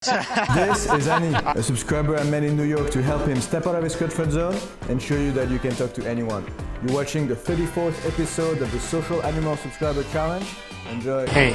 This is Annie, a subscriber I met in New York to help him step out of his comfort zone and show you that you can talk to anyone. You're watching the 34th episode of the Social Animal Subscriber Challenge. Enjoy. Hey,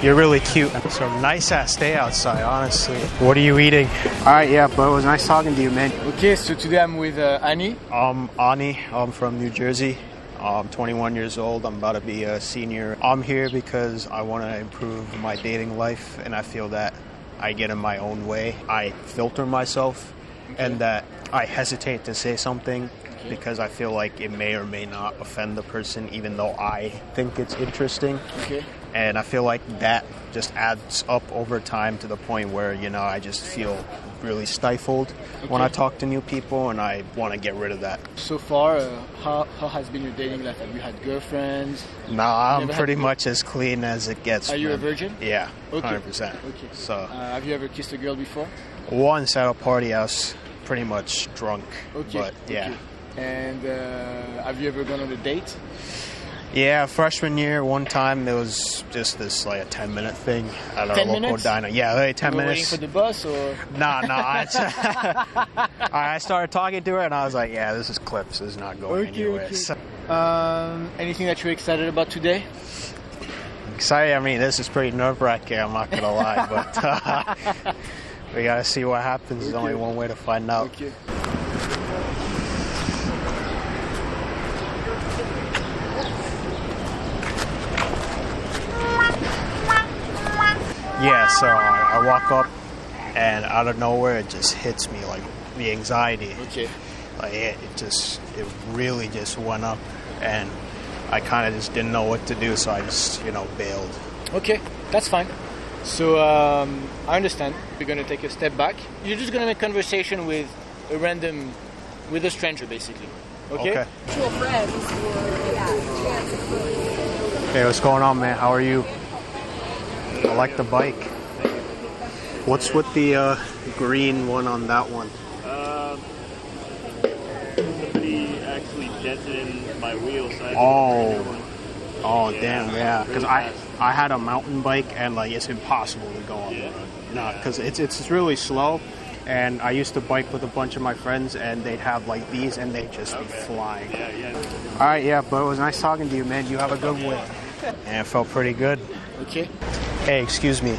you're really cute. So nice ass day outside, honestly. What are you eating? Alright, yeah, but it was nice talking to you, man. Okay, so today I'm with Annie. Annie, I'm from New Jersey. I'm 21 years old. I'm about to be a senior. I'm here because I want to improve my dating life, and I feel that I get in my own way. I filter myself, and that I hesitate to say something because I feel like it may or may not offend the person, even though I think it's interesting. Okay. And I feel like that just adds up over time to the point where, you know, I just feel really stifled when I talk to new people, and I want to get rid of that. So far, how has been your dating life? Have you had girlfriends? Nah, I'm pretty much as clean as it gets. Are you a virgin? Yeah, okay. 100%. Okay. So, have you ever kissed a girl before? Once at a party, I was pretty much drunk. Okay. But yeah. Okay. And have you ever gone on a date? Yeah, freshman year, one time there was just this like a 10-minute thing at our local diner. Yeah, like 10 minutes. Waiting for the bus or? Nah. I started talking to her and I was like, yeah, this is clips. This is not going anywhere. Okay. So, anything that you're excited about today? excited? I mean, this is pretty nerve-wracking, I'm not going to lie. But we got to see what happens. There's only one way to find out. Okay. Yeah, so I walk up, and out of nowhere, it just hits me, like, the anxiety. Okay. Like, it really just went up, and I kind of just didn't know what to do, so I just, bailed. Okay, that's fine. So, I understand. You're going to take a step back. You're just going to make conversation with a stranger, basically. Okay? Mutual friends Hey, what's going on, man? How are you? I like the bike. What's with the green one on that one? Somebody actually dented in my wheel, so I had to Oh, damn, yeah. Because I had a mountain bike, and like it's impossible to go on the road. No, because it's really slow. And I used to bike with a bunch of my friends, and they'd have like these, and they'd just be flying. Yeah. All right, yeah, but it was nice talking to you, man. You have a good one. And it felt pretty good. Okay. Hey, excuse me.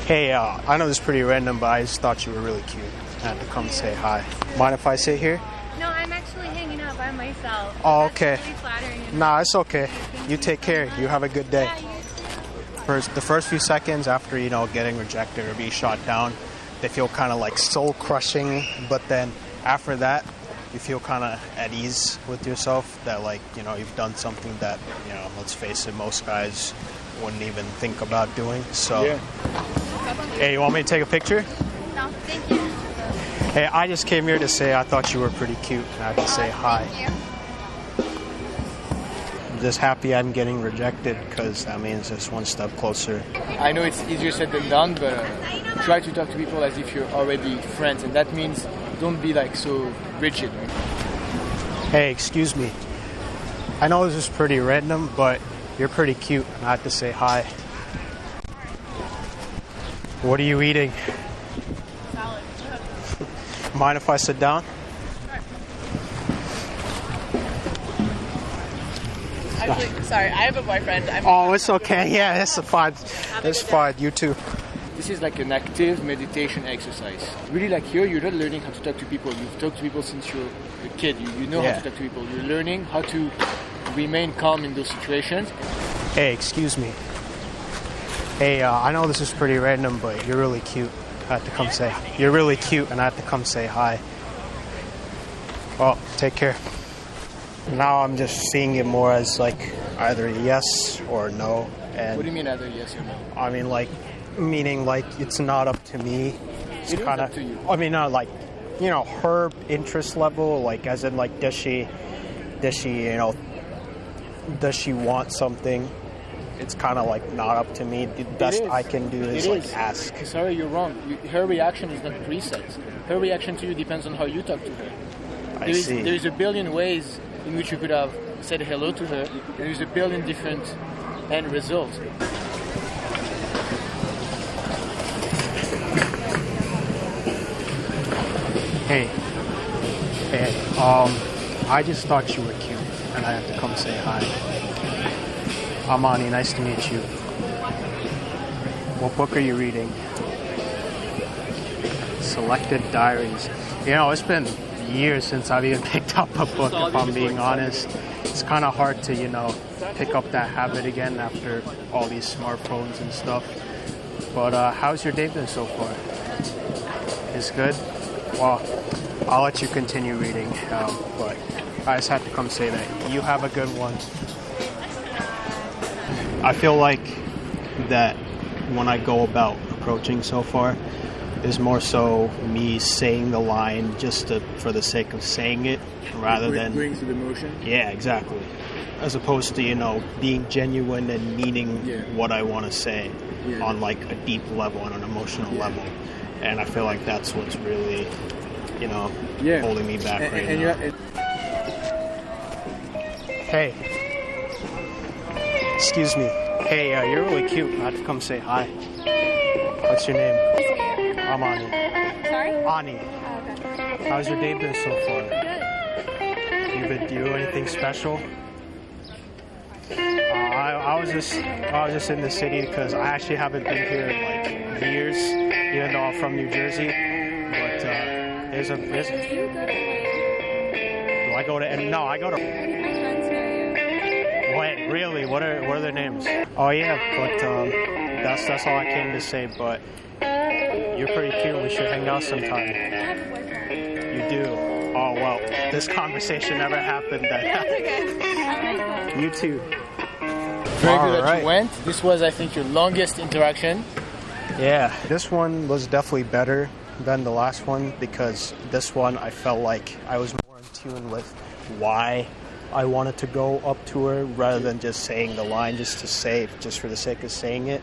Hey, I know this is pretty random, but I just thought you were really cute. I had to come say hi. Mind if I sit here? No, I'm actually hanging out by myself. Oh, okay. That's really flattering. Nah, it's okay. You take care. You have a good day. Yeah, you too. The first few seconds after, getting rejected or being shot down, they feel kind of like soul-crushing, but then after that, you feel kind of at ease with yourself that, like, you've done something that, let's face it, most guys wouldn't even think about doing. So, yeah. Hey, you want me to take a picture? No, thank you. Hey, I just came here to say I thought you were pretty cute, and I had to say hi. Thank you. I'm just happy I'm getting rejected, because that means it's one step closer. I know it's easier said than done, but try to talk to people as if you're already friends, and that means don't be like so rigid. Right? Hey, excuse me. I know this is pretty random, but you're pretty cute, and I have to say hi. What are you eating? Salad. Mind if I sit down? Actually, sorry, I have a boyfriend. Oh, it's okay. Yeah, it's fine. It's fine. You too. This is like an active meditation exercise. Really, like here, you're not learning how to talk to people. You've talked to people since you're a kid. You know how to talk to people. You're learning how to remain calm in those situations. Hey, excuse me. Hey, I know this is pretty random, but you're really cute. I had to come say. You're really cute, and I had to come say hi. Well, take care. Now I'm just seeing it more as like either yes or no. And What do you mean either yes or no? I mean, meaning it's not up to me. It's It is kind up to you. I mean, not like, her interest level, like as in like, does she want something? It's kind of like not up to me. The best I can do is ask. Sorry, you're wrong. Her reaction is not preset. Her reaction to you depends on how you talk to her. I see. There's a billion ways in which you could have said hello to her, and there's a billion different end results. Hey. I just thought you were cute, and I had to come say hi. I'm Ani, nice to meet you. What book are you reading? Selected Diaries. You know, it's been years since I've even picked up a book, if I'm being honest. It's kind of hard to, pick up that habit again after all these smartphones and stuff. But how's your day been so far? It's good? Well, I'll let you continue reading, but I just had to come say that. You have a good one. I feel like that when I go about approaching so far is more so me saying the line just for the sake of saying it rather than... Bring through the motion? Yeah, exactly. As opposed to, being genuine and meaning what I want to say on like a deep level, on an emotional level. And I feel like that's what's really, holding me back now. Hey. Excuse me. Hey, you're really cute. I have to come say hi. What's your name? I'm Ani. Sorry? Ani. Oh, okay. How's your day been so far? Good. You been doing anything special? I was just in the city because I actually haven't been here in like years, even though I'm from New Jersey. But there's a. Do you go to Do I go to? No, I go to. my friends know you? Wait, really? What are their names? Oh yeah, but that's all I came to say. But you're pretty cute. We should hang out sometime. I have a boyfriend. You do. Oh well, this conversation never happened. That's okay. Have a nice day. You too. Very good that Alright. you went. This was, I think, your longest interaction. Yeah, this one was definitely better than the last one because this one I felt like I was more in tune with why I wanted to go up to her rather than just saying the line just for the sake of saying it.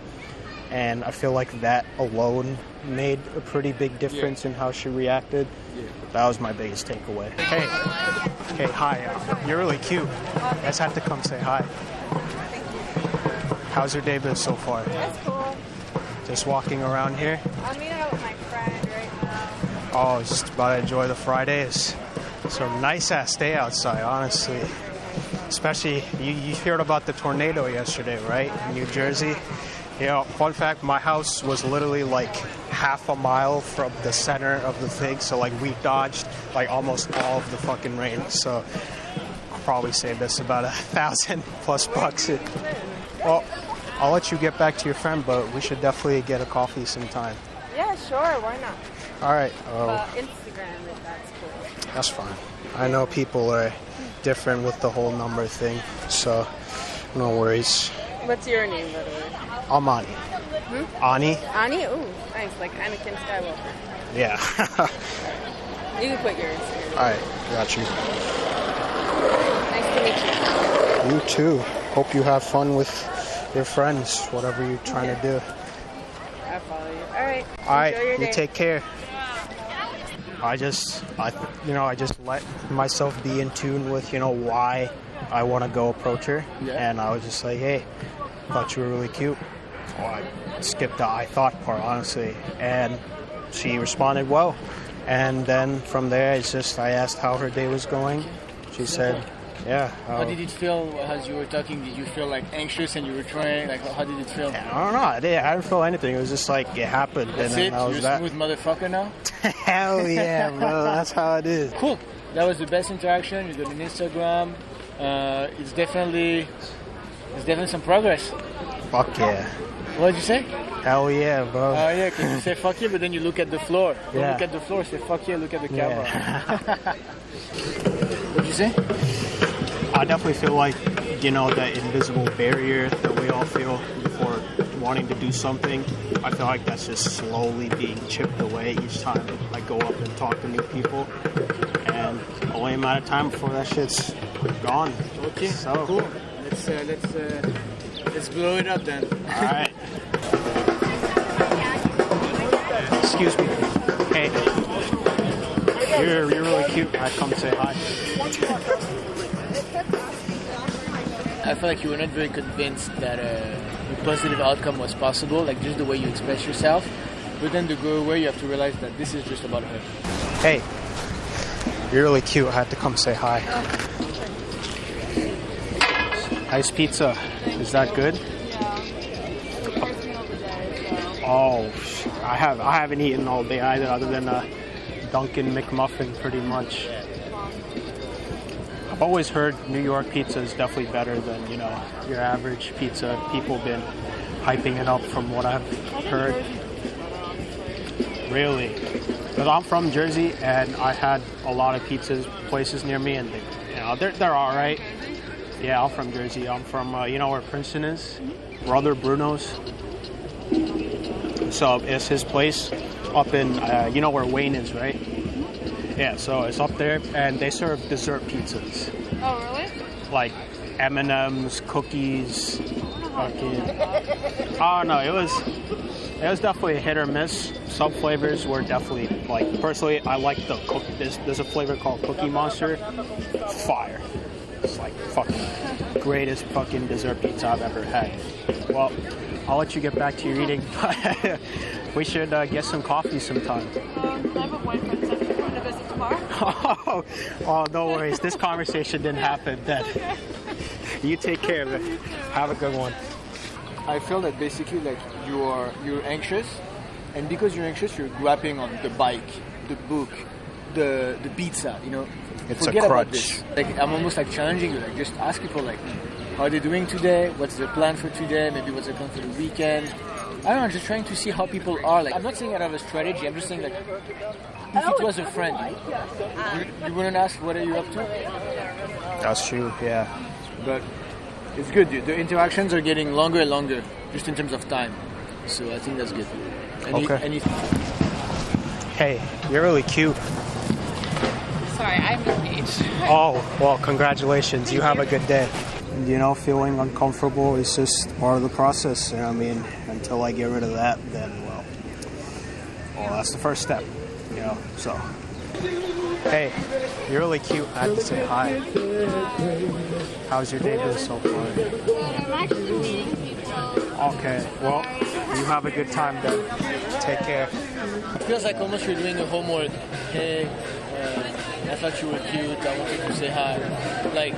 And I feel like that alone made a pretty big difference in how she reacted. Yeah. That was my biggest takeaway. Hey, hi. You're really cute. I just had to come say hi. How's your day been so far? That's cool. Just walking around here? I'm meeting out with my friend right now. Oh, just about to enjoy the Fridays. It's a nice-ass day outside, honestly. Especially, you heard about the tornado yesterday, right? In New Jersey. Fun fact, my house was literally like half a mile from the center of the thing. So, like, we dodged, like, almost all of the fucking rain. So, I'll probably saved us about $1,000+ Well, I'll let you get back to your friend, but we should definitely get a coffee sometime. Yeah, sure. Why not? All right. Instagram, if that's cool. That's fine. I know people are different with the whole number thing, so no worries. What's your name, by the way? I'm Ani. Ani? Ani? Ooh, nice. Like Anakin Skywalker. Yeah. You can put yours. All right. Got you. Nice to meet you. You too. Hope you have fun with your friends, whatever you're trying to do. I follow you. All right. All right. Enjoy your You day. take care. I just let myself be in tune with, why I want to go approach her. Yeah. And I was just like, hey, thought you were really cute. Oh, I skipped the I thought part, honestly. And she responded well. And then from there, I asked how her day was going. She said, yeah. How did it feel as you were talking? Did you feel like anxious and you were trying? Like, how did it feel? I don't know. I didn't feel anything. It was just like it happened. That's and it? then that was You're a that. smooth motherfucker now? Hell yeah, bro. That's how it is. Cool. That was the best interaction. You got an Instagram. It's definitely some progress. Fuck yeah. What did you say? Hell yeah, bro. Oh yeah, because you say fuck yeah, but then you look at the floor. Don't Yeah. look at the floor, say fuck yeah, look at the camera. Yeah. What did you say? I definitely feel like, that invisible barrier that we all feel before wanting to do something, I feel like that's just slowly being chipped away each time I go up and talk to new people. And only a matter of time before that shit's gone. Okay, So, cool. Let's blow it up then. all right. Excuse me. Hey. You're really cute. I come say hi. I feel like you were not very convinced that a positive outcome was possible, like just the way you express yourself. but then to go away, you have to realize that this is just about her. Hey, you're really cute. I had to come say hi. Nice pizza. Is that good? Oh, I haven't eaten all day either, other than a Dunkin' McMuffin, pretty much. I've always heard New York pizza is definitely better than, you know, your average pizza. People have been hyping it up from what I've heard. Really? Because I'm from Jersey, and I had a lot of pizza places near me, and they, you know, they're all right. Yeah, I'm from Jersey. I'm from, you know where Princeton is? Brother Bruno's. So it's his place up in, you know where Wayne is, right? Yeah, so it's up there, and they serve dessert pizzas. Oh, really? Like M&M's, cookies, fucking. Oh no, it was definitely a hit or miss. Some flavors were definitely, like, personally, I like the cookie. There's a flavor called Cookie Monster. Fire. It's like fucking greatest fucking dessert pizza I've ever had. Well, I'll let you get back to your eating. We should get some coffee sometime. I have a boyfriend, so I'm going to visit tomorrow. Oh, no worries. This conversation didn't happen then. Okay. You take care of it. Have a good one. I feel that basically like you're anxious, and because you're anxious, you're grabbing on the bike, the book, the pizza. You know, It's forget a about crutch. this. Like I'm almost like challenging you. Like just ask people like, how are they doing today? What's their plan for today? Maybe what's their plan for the weekend? I don't know. Just trying to see how people are. Like I'm not saying I have a strategy. I'm just saying like, if it was a friend, you wouldn't ask what are you up to. That's true, yeah. But it's good. The interactions are getting longer and longer, just in terms of time. So I think that's good. Okay. Hey, you're really cute. Sorry, I'm engaged. Oh, well, congratulations. You have a good day. You know, feeling uncomfortable is just part of the process. I mean, until I get rid of that, then, well, that's the first step, you know, so. Hey, you're really cute. I had to say hi. How's your day been so far? I'm actually meeting people. Okay, well, you have a good time then. Take care. It feels like almost you're doing a homework. Hey, I thought you were cute. I wanted to say hi. Like,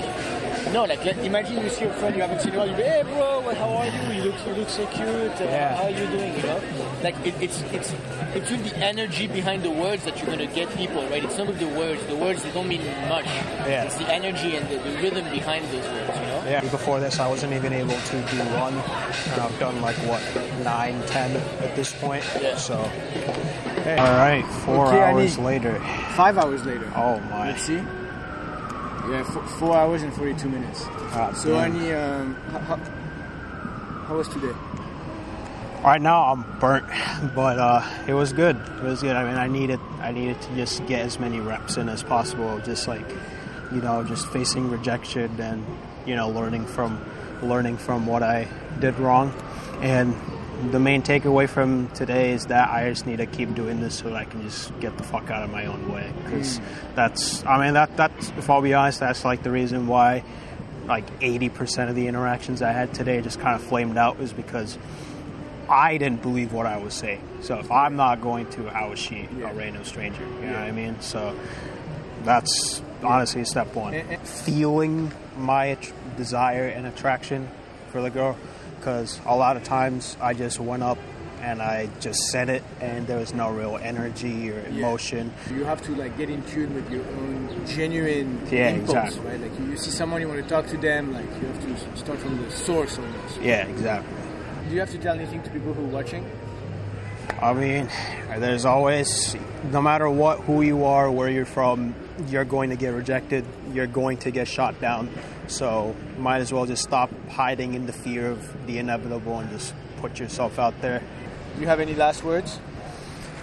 no, like imagine you see a friend you haven't seen in a while. You be, hey, bro, how are you? You look so cute. Yeah. How are you doing? You know, like it's with the energy behind the words that you're gonna get people, right? It's not with the words. The words, they don't mean much. Yeah. It's the energy and the rhythm behind those words. You know. Yeah. Before this, I wasn't even able to do one, and I've done like what 9, 10 at this point. Yeah. So, hey. All right, 4 Okay, hours later. 5 hours later. Oh my. Let's see. Yeah, 4 hours and 42 minutes. So damn. Annie, how was today? Right now I'm burnt, but it was good. It was good. I mean, I needed to just get as many reps in as possible. Just like, you know, just facing rejection and, you know, learning from what I did wrong. And the main takeaway from today is that I just need to keep doing this so that I can just get the fuck out of my own way. Because that's if I'll be honest, that's like the reason why like 80% of the interactions I had today just kind of flamed out, was because I didn't believe what I was saying. So if I'm not going to, how is she, a random stranger? You know what I mean? So that's honestly step one. Feeling my desire and attraction for the girl. Because a lot of times I just went up and I just said it, and there was no real energy or emotion. You have to like get in tune with your own genuine impulse, exactly. right? Like you see someone, you want to talk to them, like you have to start from the source almost. Yeah, exactly. Do you have to tell anything to people who are watching? I mean, there's always, no matter who you are, where you're from, you're going to get rejected. You're going to get shot down. So might as well just stop hiding in the fear of the inevitable and just put yourself out there. Do you have any last words?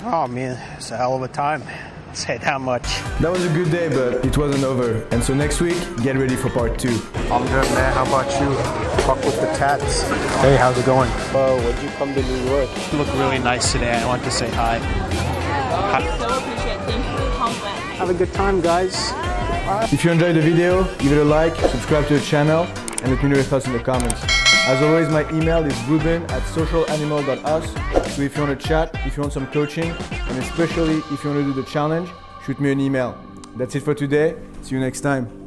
Oh man, it's a hell of a time. I'll say that much. That was a good day, but it wasn't over. And so next week, get ready for part 2. I'm good, man. How about you? Fuck with the tats. Hey, how's it going? Oh, when'd you come to New York? You look really nice today. I want to say hi. I so appreciate it. Thank you for the compliment. Have a good time, guys. If you enjoyed the video, give it a like, subscribe to the channel, and let me know your thoughts in the comments. As always, my email is ruben@socialanimal.us. So if you want to chat, if you want some coaching, and especially if you want to do the challenge, shoot me an email. That's it for today. See you next time.